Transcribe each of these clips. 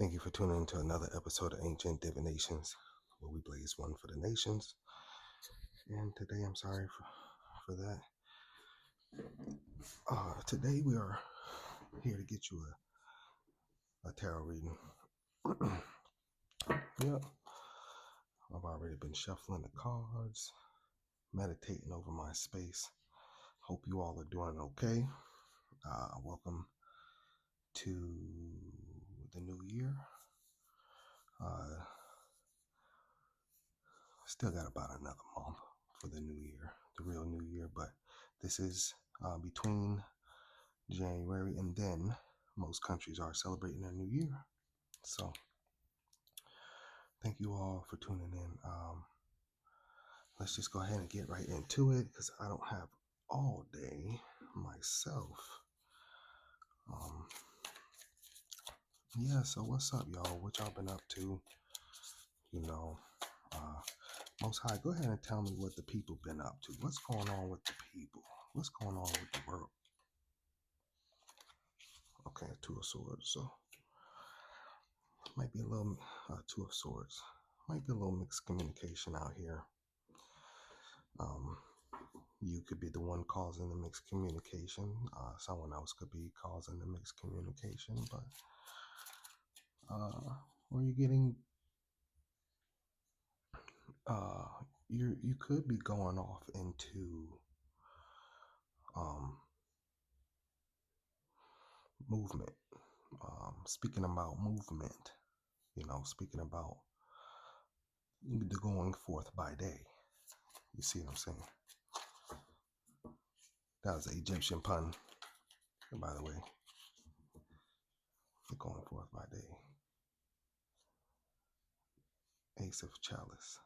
Thank you for tuning into another episode of Ancient Divinations, where we blaze one for the nations. And today, I'm sorry for that. Today, we are here to get you a tarot reading. Yep, I've already been shuffling the cards, meditating over my space. Hope you all are doing okay. Welcome to the new year. Still got about another month for the new year, the real new year, but this is between January and then most countries are celebrating their new year. So thank you all for tuning in. Let's just go ahead and get right into it because I don't have all day myself. Yeah, so what's up, y'all? What y'all been up to? You know, Most High, go ahead and tell me what the people been up to. What's going on with the people? What's going on with the world? Okay, Two of Swords. So might be a little Two of Swords. Might be a little mixed communication out here. You could be the one causing the mixed communication. Someone else could be causing the mixed communication, but or you're getting you could be going off into movement. Speaking about movement, speaking about the going forth by day. You see what I'm saying? That was an Egyptian pun, by the way. The going forth by day. Ace of Chalice.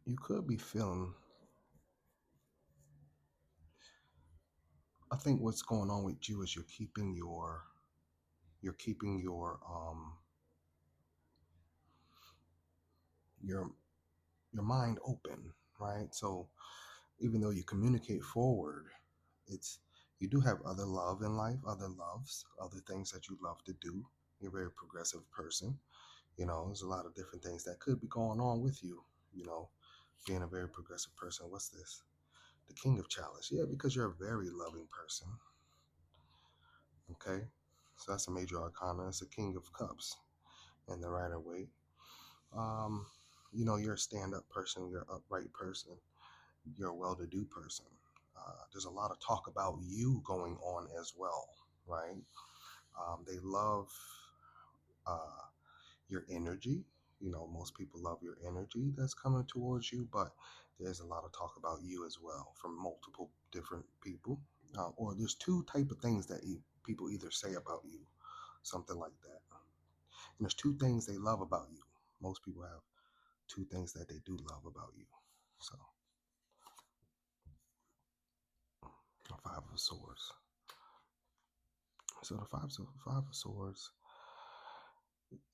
You could be feeling. I think what's going on with you is you're keeping your your mind open, right? So even though you communicate forward, it's you do have other love in life, other loves, other things that you love to do. You're a very progressive person. There's a lot of different things that could be going on with you, being a very progressive person. What's this? The King of Chalice. Yeah, because you're a very loving person. Okay? So that's a major arcana. It's the King of Cups and the Rider-Waite. You're a stand-up person. You're an upright person. You're a well-to-do person. There's a lot of talk about you going on as well, right? They love your energy. Most people love your energy that's coming towards you, but there's a lot of talk about you as well from multiple different people. Or there's two type of things that people either say about you, something like that. And there's two things they love about you. Most people have two things that they do love about you. So, Five of Swords. So the Five of Swords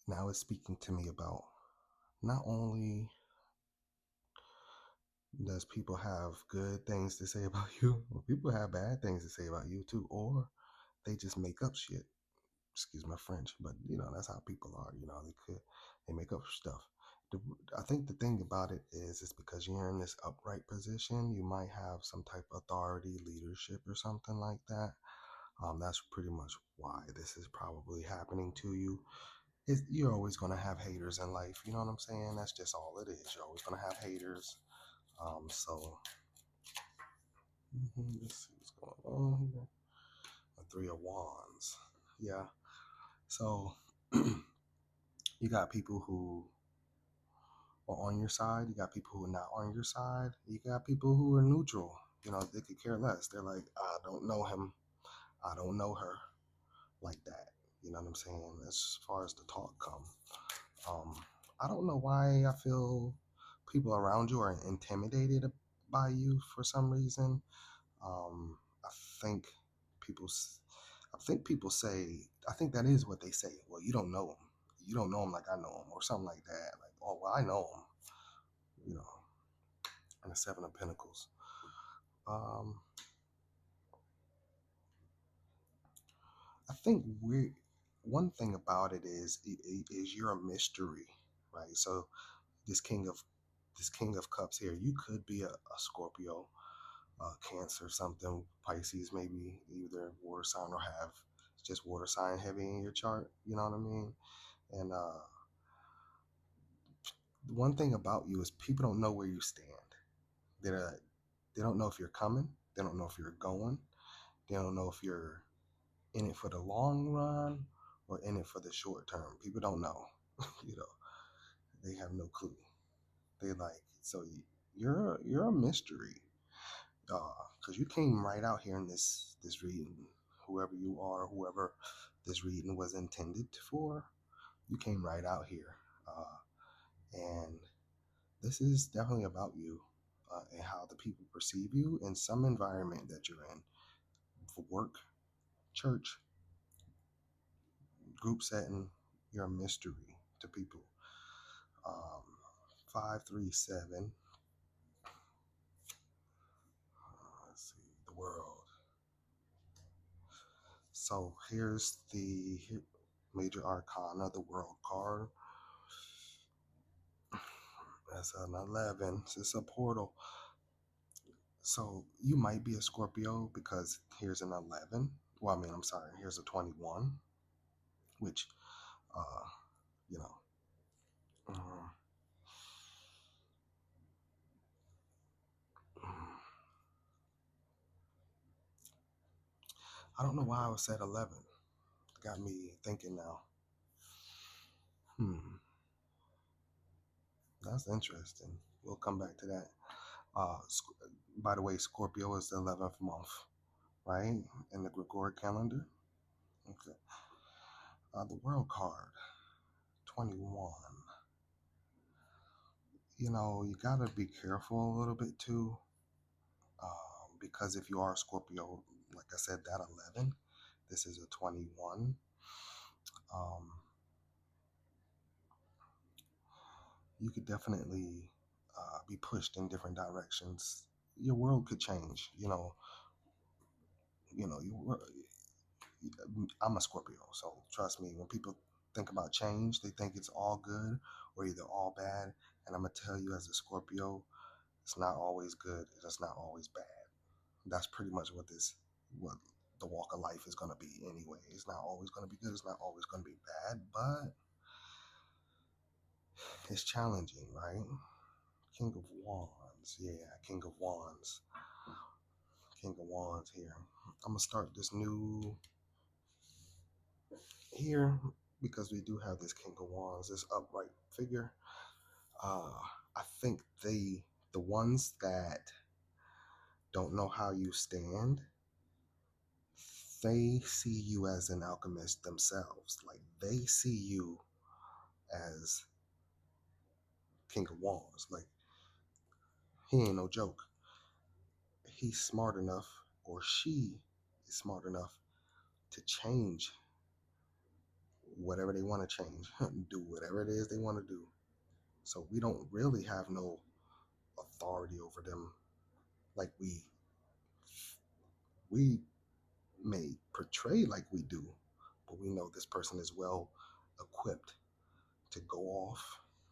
now is speaking to me about not only does people have good things to say about you, but people have bad things to say about you too, or they just make up shit. Excuse my French, but that's how people are. They make up stuff. I think the thing about it is because you're in this upright position, you might have some type of authority, leadership, or something like that. That's pretty much why this is probably happening to you. You're always going to have haters in life. You know what I'm saying? That's just all it is. You're always going to have haters. So let's see what's going on here. A Three of Wands. Yeah. So you got people who are on your side. You got people who are not on your side. You got people who are neutral. They could care less. They're like, I don't know him. I don't know her, like that. You know what I'm saying? As far as the talk come. I don't know why I feel people around you are intimidated by you for some reason. I think people, say, I think that is what they say. Well, you don't know him. You don't know him like I know him, or something like that. Like, oh, well, I know him. You know, and the Seven of Pentacles. think we one thing about it is you're a mystery, right? So this king of this king of cups here, you could be a Scorpio, Cancer, something, Pisces, maybe either water sign or have just water sign heavy in your chart. You know what I mean? And the one thing about you is people don't know where you stand. They don't know if you're coming. They don't know if you're going. They don't know if you're in it for the long run or in it for the short term. People don't know. you know, they have no clue. They like so you're a mystery, because you came right out here in this reading. Whoever you are, whoever this reading was intended for, you came right out here, and this is definitely about you, and how the people perceive you in some environment that you're in, for work, church, group setting. You're a mystery to people. um, 537. Let's see, the world. So here's the major arcana, the world card. That's an 11. It's a portal. So you might be a Scorpio because here's an 11. Well, I mean, I'm sorry, here's a 21, which, uh, you know, uh, I don't know why I was at 11. Got me thinking now. Hmm, that's interesting. We'll come back to that. Uh, by the way, Scorpio is the 11th month, right? In the Gregorian calendar. Okay. The world card, 21. You gotta be careful a little bit too, because if you are a Scorpio, like I said, that 11, this is a 21. Um, you could definitely be pushed in different directions. Your world could change. You know, I'm a Scorpio, so trust me. When people think about change, they think it's all good or either all bad. And I'm gonna tell you, as a Scorpio, it's not always good. It's not always bad. That's pretty much what the walk of life is gonna be anyway. It's not always gonna be good. It's not always gonna be bad, but it's challenging, right? King of Wands, yeah, King of Wands, King of Wands here. I'm gonna start this new here because we do have this King of Wands, this upright figure. Uh, I think the ones that don't know how you stand, they see you as an alchemist themselves. Like they see you as King of Wands. Like he ain't no joke. He's smart enough, or she is smart enough to change whatever they want to change, do whatever it is they want to do. So we don't really have no authority over them like we may portray like we do, but we know this person is well equipped to go off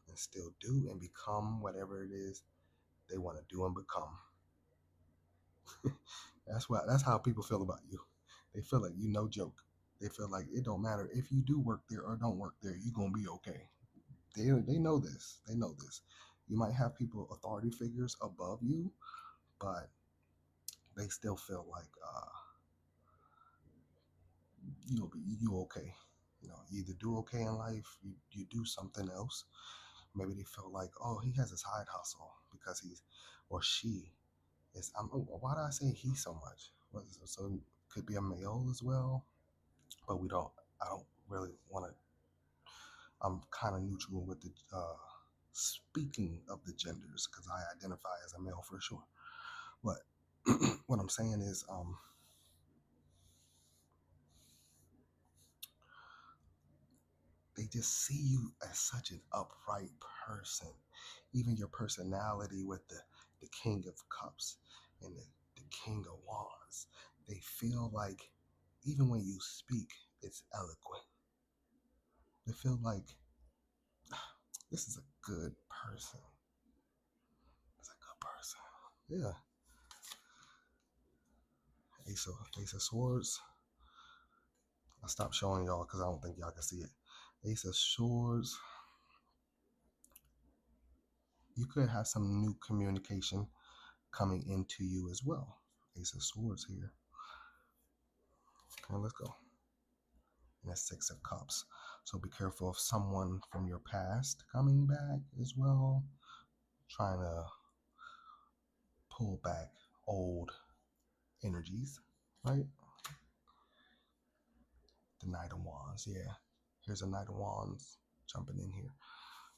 and still do and become whatever it is they want to do and become. That's how people feel about you. They feel like you no joke. They feel like it don't matter if you do work there or don't work there, you're gonna be okay. They know this. They know this. You might have people, authority figures above you, but they still feel like you okay. You either do okay in life, you do something else. Maybe they feel like, oh, he has his side hustle because he's or she is. Why do I say he so much? So it could be a male as well, but we don't. I don't really want to. I'm kind of neutral with the speaking of the genders because I identify as a male for sure. But what I'm saying is, they just see you as such an upright person. Even your personality with the King of Cups and the King of Wands, they feel like even when you speak, It's eloquent. They feel like this is a good person. It's a good person. Yeah. Ace of Swords. I'll stop showing y'all because I don't think y'all can see it. Ace of Swords. You could have some new communication coming into you as well. Ace of Swords here. Okay, let's go. And that's Six of Cups. So be careful of someone from your past coming back as well, trying to pull back old energies, right? The Knight of Wands, yeah. Here's a Knight of Wands jumping in here.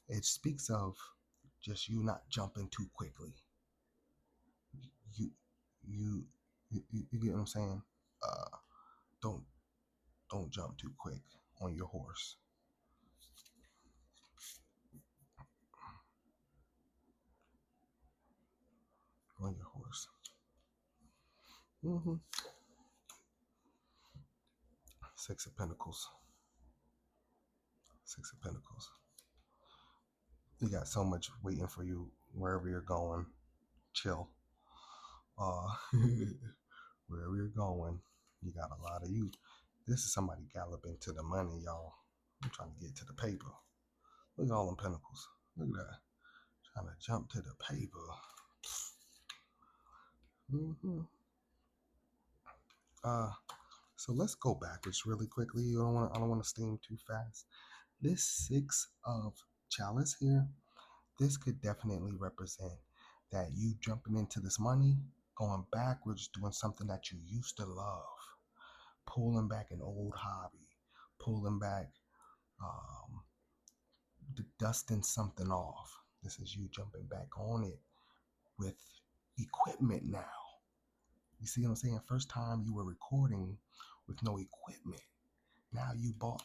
It speaks of just you not jumping too quickly. You, you get what I'm saying? Uh, don't jump too quick on your horse. On your horse. Mm-hmm. Six of Pentacles. Six of Pentacles. You got so much waiting for you wherever you're going. Chill. Wherever you're going, you got a lot of you. This is somebody galloping to the money, y'all. I'm trying to get to the paper. Look at all them pentacles. Look at that. Trying to jump to the paper. Mm-hmm. So let's go backwards really quickly. I don't want to steam too fast. This Six of Chalice here, this could definitely represent that you jumping into this money, going backwards, doing something that you used to love, pulling back an old hobby, pulling back, dusting something off. This is you jumping back on it with equipment now. You see what I'm saying? First time you were recording with no equipment. Now you bought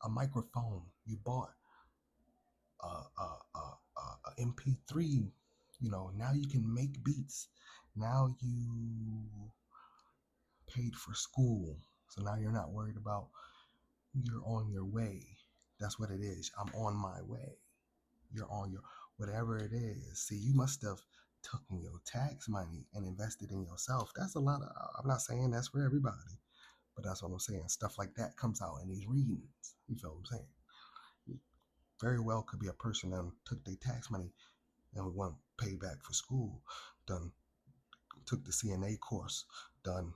a microphone. You bought a MP3. You know, now you can make beats. Now you paid for school. So now you're not worried about you're on your way. That's what it is. I'm on my way. You're on your whatever it is. See, you must have taken your tax money and invested in yourself. That's a lot of, I'm not saying that's for everybody, but that's what I'm saying. Stuff like that comes out in these readings. You feel what I'm saying? Very well could be a person that took their tax money and went pay back for school, done took the CNA course, done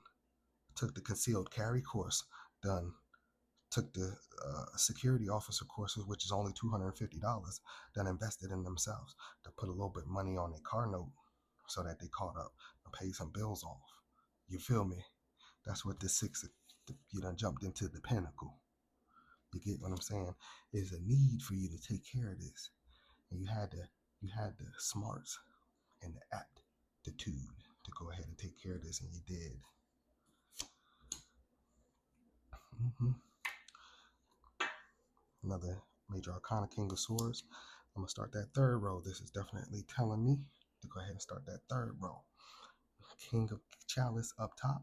took the concealed carry course, done took the security officer courses, which is only $250, then invested in themselves to put a little bit of money on a car note so that they caught up and paid some bills off. You feel me? That's what the Six, you done jumped into the pinnacle. You get what I'm saying? There's a need for you to take care of this. And you had the smarts and the aptitude to go ahead and take care of this, and you did. Mm-hmm. Another major arcana, King of Swords. I'm gonna start that third row. This is definitely telling me to go ahead and start that third row. King of Chalice up top,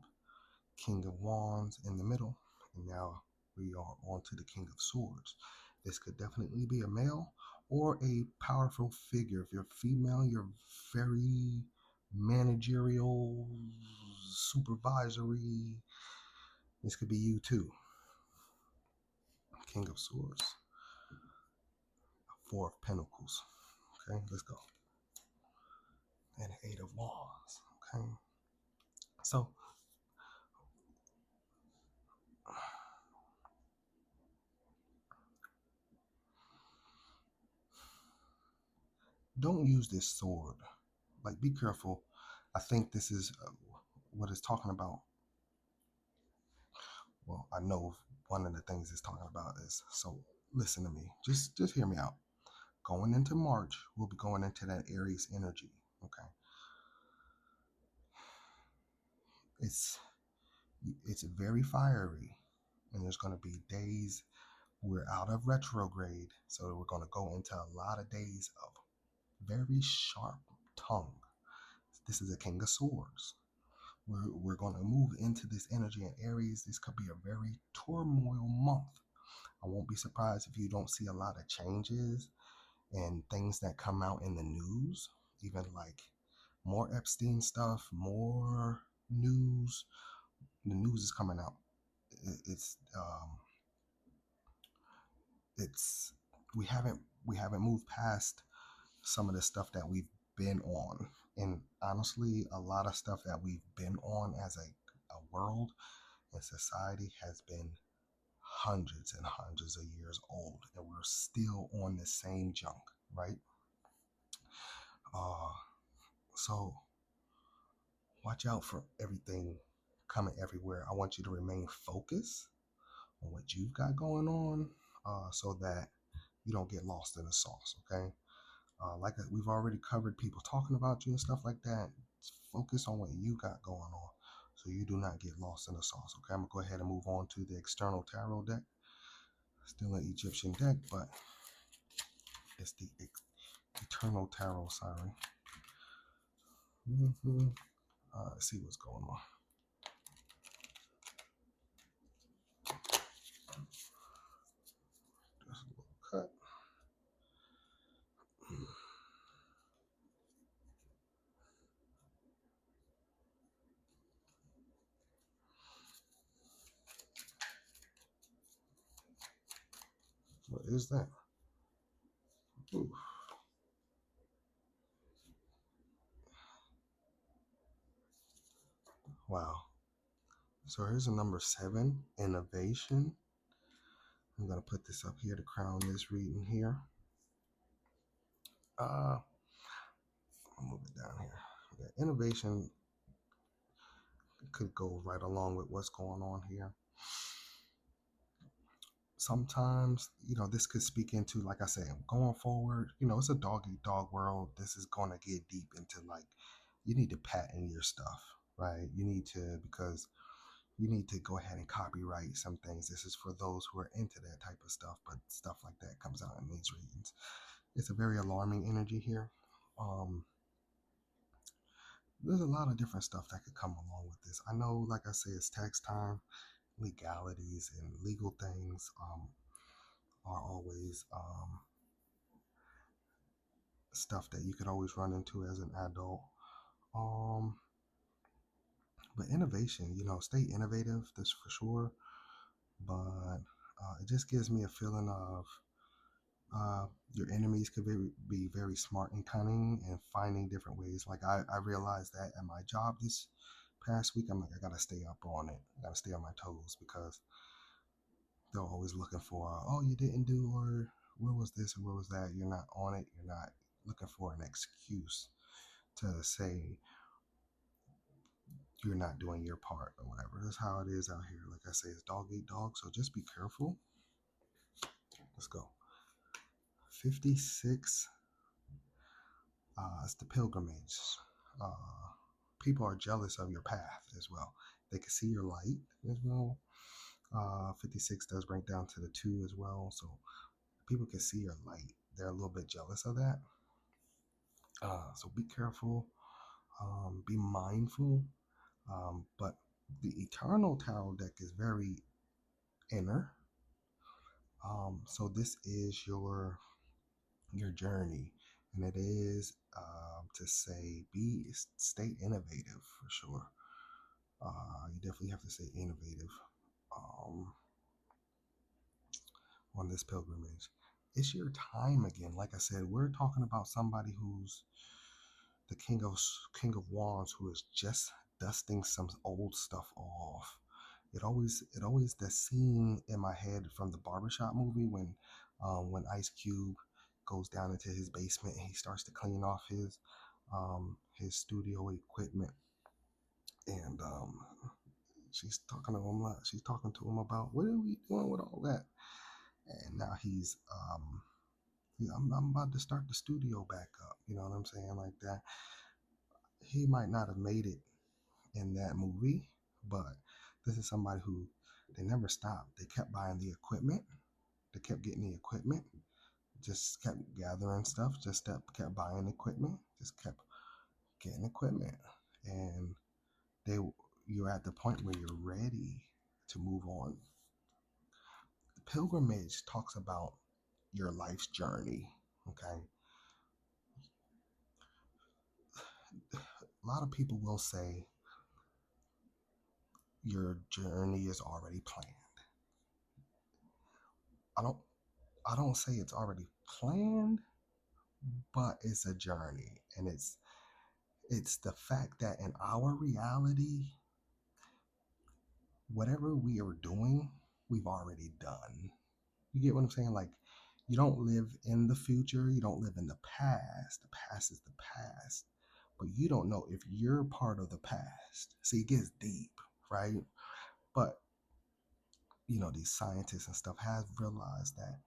King of Wands in the middle, and now we are on to the King of Swords. This could definitely be a male or a powerful figure. If you're female, you're very managerial, supervisory. This could be you too. King of Swords. Four of Pentacles. Okay, let's go. And an Eight of Wands. Okay. So don't use this sword. Like, be careful. I think this is what it's talking about. Well, I know one of the things it's talking about is, so listen to me. Just hear me out. Going into March, we'll be going into that Aries energy. Okay. It's very fiery, and there's going to be days we're out of retrograde, so we're going to go into a lot of days of very sharp tongue. This is a King of Swords. We're going to move into this energy in Aries. This could be a very turmoil month. I won't be surprised if you don't see a lot of changes and things that come out in the news, even like more Epstein stuff, more news. The news is coming out. It's it's we haven't moved past some of the stuff that we've been on, and honestly, a lot of stuff that we've been on as a world and society has been hundreds and hundreds of years old, and we're still on the same junk, right? Uh, so watch out for everything coming everywhere. I want you to remain focused on what you've got going on, so that you don't get lost in the sauce. Okay, we've already covered people talking about you and stuff like that. Just focus on what you got going on, so you do not get lost in the sauce. Okay, I'm gonna go ahead and move on to the external tarot deck. Still an Egyptian deck, but it's the eternal tarot. Sorry. Let's see what's going on. Just a little cut. What is that? Ooh. Wow. So here's a number 7, innovation. I'm going to put this up here to crown this reading here. I'll move it down here. The innovation could go right along with what's going on here. Sometimes, this could speak into, like I said, going forward, it's a dog eat dog world. This is going to get deep into, like, you need to patent your stuff, right? Because you need to go ahead and copyright some things. This is for those who are into that type of stuff, but stuff like that comes out in these readings. It's a very alarming energy here. There's a lot of different stuff that could come along with this. I know, like I say, it's tax time. Legalities and legal things are always stuff that you could always run into as an adult. Um, but innovation, stay innovative. This for sure. But it just gives me a feeling of your enemies could be very smart and cunning and finding different ways. Like I realized that at my job this past week, I'm like, I gotta stay up on it. I gotta stay on my toes because they're always looking for, oh, you didn't do, or where was this or where was that? You're not on it. You're not looking for an excuse to say you're not doing your part or whatever. That's how it is out here. Like I say, it's dog eat dog. So just be careful. Let's go. 56. It's the pilgrimage. Uh, People are jealous of your path as well. They can see your light as well. 56 does break down to the 2 as well. So people can see your light. They're a little bit jealous of that. So be careful. Be mindful. But the Eternal Tarot deck is very inner. So this is your journey, and it is to say stay innovative for sure. You definitely have to stay innovative on this pilgrimage. It's your time again. Like I said, we're talking about somebody who's the King of Wands, who is just dusting some old stuff off. It always the scene in my head from the barbershop movie when Ice Cube goes down into his basement and he starts to clean off his studio equipment, and she's talking to him about what are we doing with all that, and now I'm about to start the studio back up. You know what I'm saying? Like that. He might not have made it in that movie, but this is somebody who they never stopped. They kept buying the equipment. They kept getting the equipment. Just kept gathering stuff. Kept buying equipment. Just kept getting equipment. And they you're at the point where you're ready to move on. The pilgrimage talks about your life's journey. Okay, a lot of people will say your journey is already planned. I don't I don't say it's already planned, but it's a journey, and it's the fact that in our reality, whatever we are doing, we've already done. You get what I'm saying? Like, you don't live in the future, you don't live in the past. The past is the past, but you don't know if you're part of the past. See, it gets deep, right? But these scientists and stuff have realized that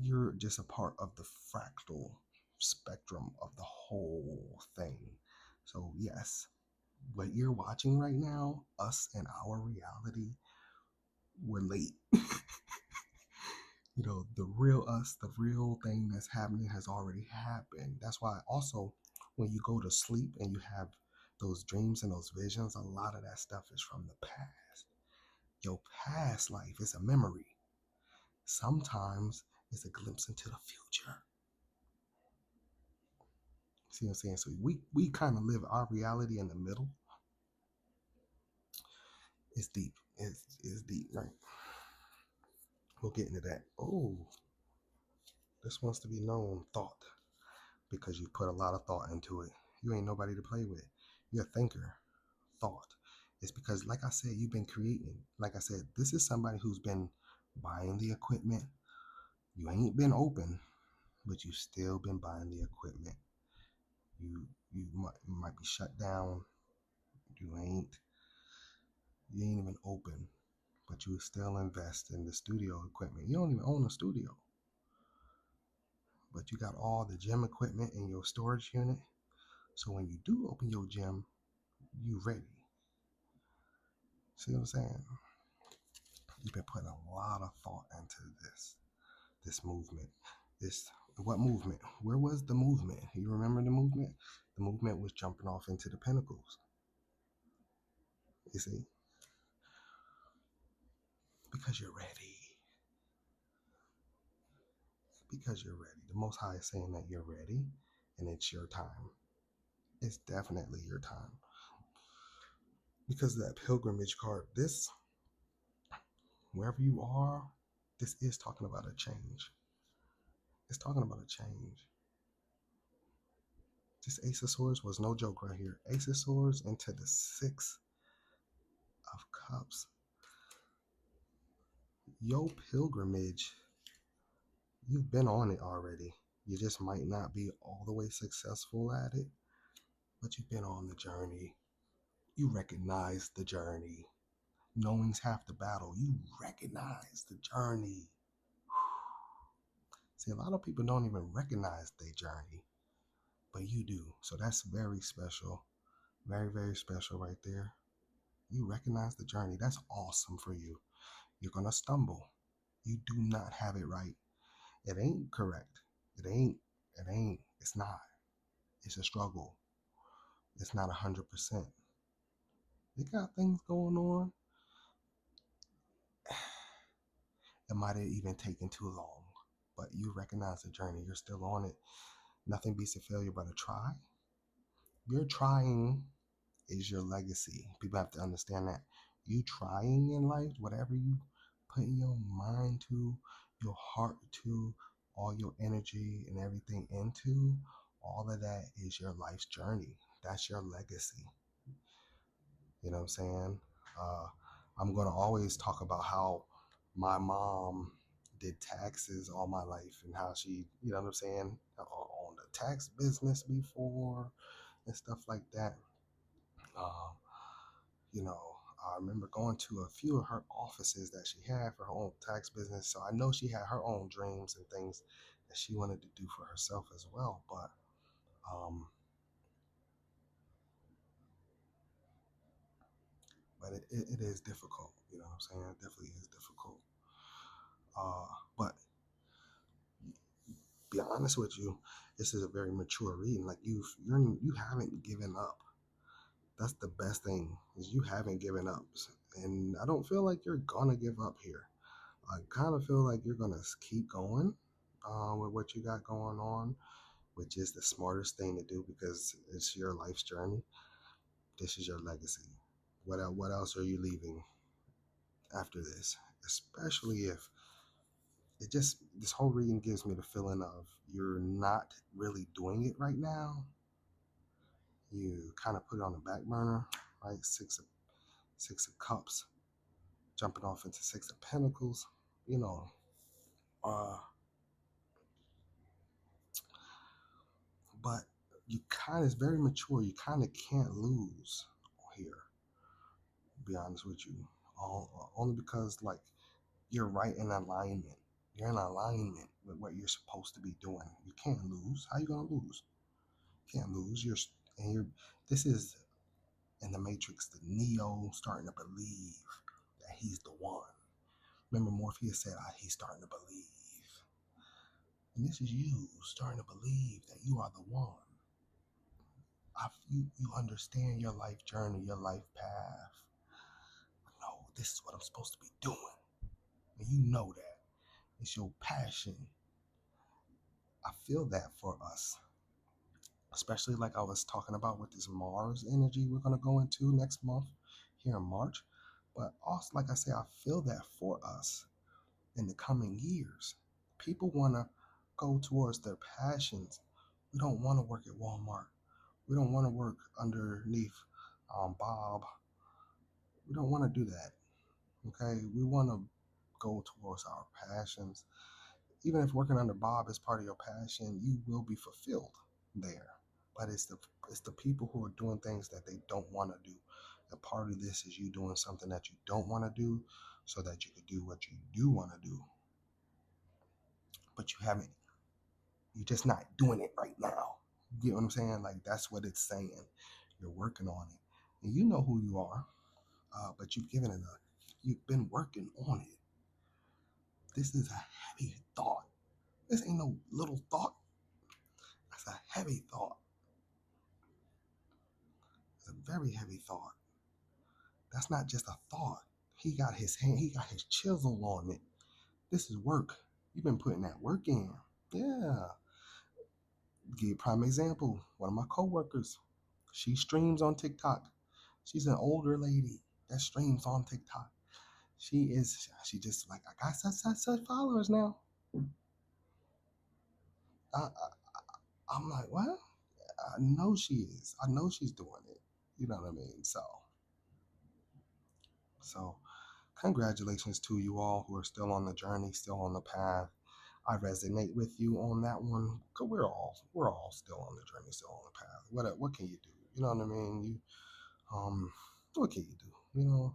you're just a part of the fractal spectrum of the whole thing. So yes, what you're watching right now, us and our reality, we're late. The real us, the real thing that's happening has already happened. That's why also when you go to sleep and you have those dreams and those visions, a lot of that stuff is from the past. Your past life is a memory. Sometimes it's a glimpse into the future. See what I'm saying? So we kind of live our reality in the middle. It's deep. It's deep, right? We'll get into that. Oh, this wants to be known thought, because you put a lot of thought into it. You ain't nobody to play with. You're a thinker. Thought. It's because, like I said, you've been creating. Like I said, this is somebody who's been buying the equipment. You ain't been open, but you still been buying the equipment. You might be shut down. You ain't even open, but you still invest in the studio equipment. You don't even own a studio, but you got all the gym equipment in your storage unit. So when you do open your gym, you ready. See what I'm saying? You've been putting a lot of thought into this movement. What movement? Where was the movement? You remember the movement? The movement was jumping off into the pinnacles. You see? Because you're ready. Because you're ready. The Most High is saying that you're ready, and it's your time. It's definitely your time. Because of that pilgrimage card, wherever you are, this is talking about a change. It's talking about a change. This Ace of Swords was no joke right here. Ace of Swords into the Six of Cups. Your pilgrimage, you've been on it already. You just might not be all the way successful at it, but you've been on the journey. You recognize the journey. Knowing's half the battle. You recognize the journey. See, a lot of people don't even recognize their journey, but you do. So that's very special. Very, very special right there. You recognize the journey. That's awesome for you. You're going to stumble. You do not have it right. It ain't correct. It's not. It's a struggle. It's not 100%. You got things going on. It might have even taken too long, but you recognize the journey. You're still on it. Nothing beats a failure but a try. Your trying is your legacy. People have to understand that. You trying in life, whatever you put your mind to, your heart to, all your energy and everything into, all of that is your life's journey. That's your legacy. You know what I'm saying? Uh, I'm going to always talk about how my mom did taxes all my life, and how she, you know what I'm saying, on the tax business before and stuff like that. Um, you know, I remember going to a few of her offices that she had for her own tax business. So I know she had her own dreams and things that she wanted to do for herself as well. Um, but it is difficult. You know what I'm saying? It definitely is difficult. But be honest with you, this is a very mature reading. Like you haven't given up. That's the best thing, is you haven't given up. And I don't feel like you're gonna give up here. I kind of feel like you're gonna keep going with what you got going on, which is the smartest thing to do because it's your life's journey. This is your legacy. What else are you leaving after this? Especially if this whole reading gives me the feeling of you're not really doing it right now. You kind of put it on the back burner, right? Six of Cups, jumping off into Six of Pentacles. You know, uh, but you kind of, it's very mature. You kind of can't lose here. To be honest with you, only because like you're right in alignment. You're in alignment with what you're supposed to be doing. You can't lose. How you gonna lose? You can't lose. You're. This is in the Matrix. The Neo starting to believe that he's the one. Remember, Morpheus said, he's starting to believe. And this is you starting to believe that you are the one. You understand your life journey, your life path. No, this is what I'm supposed to be doing. And you know that. It's your passion. I feel that for us. Especially like I was talking about with this Mars energy we're going to go into next month here in March. But also, like I say, I feel that for us in the coming years. People want to go towards their passions. We don't want to work at Walmart. We don't want to work underneath Bob. We don't want to do that. Okay, we want to go towards our passions. Even if working under Bob is part of your passion, you will be fulfilled there. But it's the people who are doing things that they don't want to do. And part of this is you doing something that you don't want to do so that you can do what you do want to do. But you're just not doing it right now. You get what I'm saying? Like, that's what it's saying. You're working on it. And you know who you are, but you've been working on it. This is a heavy thought. This ain't no little thought. That's a heavy thought. It's a very heavy thought. That's not just a thought. He got his chisel on it. This is work. You've been putting that work in. Yeah. Give you a prime example. One of my coworkers, she streams on TikTok. She's an older lady that streams on TikTok. She just like, I got such followers now. I, I'm like, what? I know she is. I know she's doing it. You know what I mean? So congratulations to you all who are still on the journey, still on the path. I resonate with you on that one. Cause we're all still on the journey, still on the path. What can you do? You know what I mean? What can you do? You know,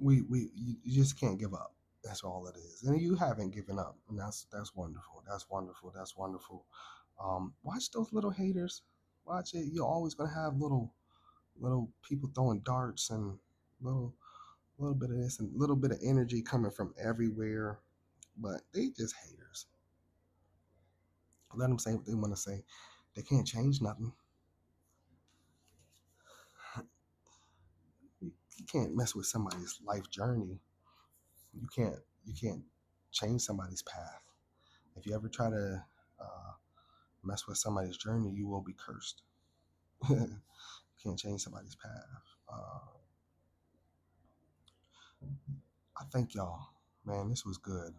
you just can't give up. That's all it is, and you haven't given up, and that's wonderful. That's wonderful. That's wonderful. Watch those little haters. Watch it. You're always gonna have little people throwing darts and little bit of this and little bit of energy coming from everywhere, but they just haters. Let them say what they want to say. They can't change nothing. You can't mess with somebody's life journey. You can't change somebody's path. If you ever try to mess with somebody's journey, you will be cursed. Can't change somebody's path. I thank y'all, man. This was good.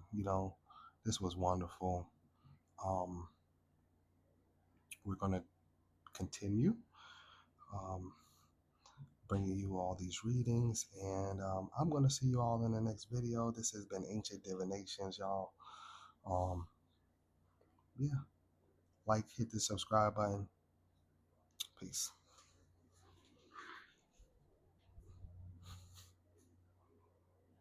This was wonderful. Um, we're gonna continue um, bringing you all these readings, and I'm gonna see you all in the next video. This has been Ancient Divinations, y'all. Um, yeah, hit the subscribe button. Peace.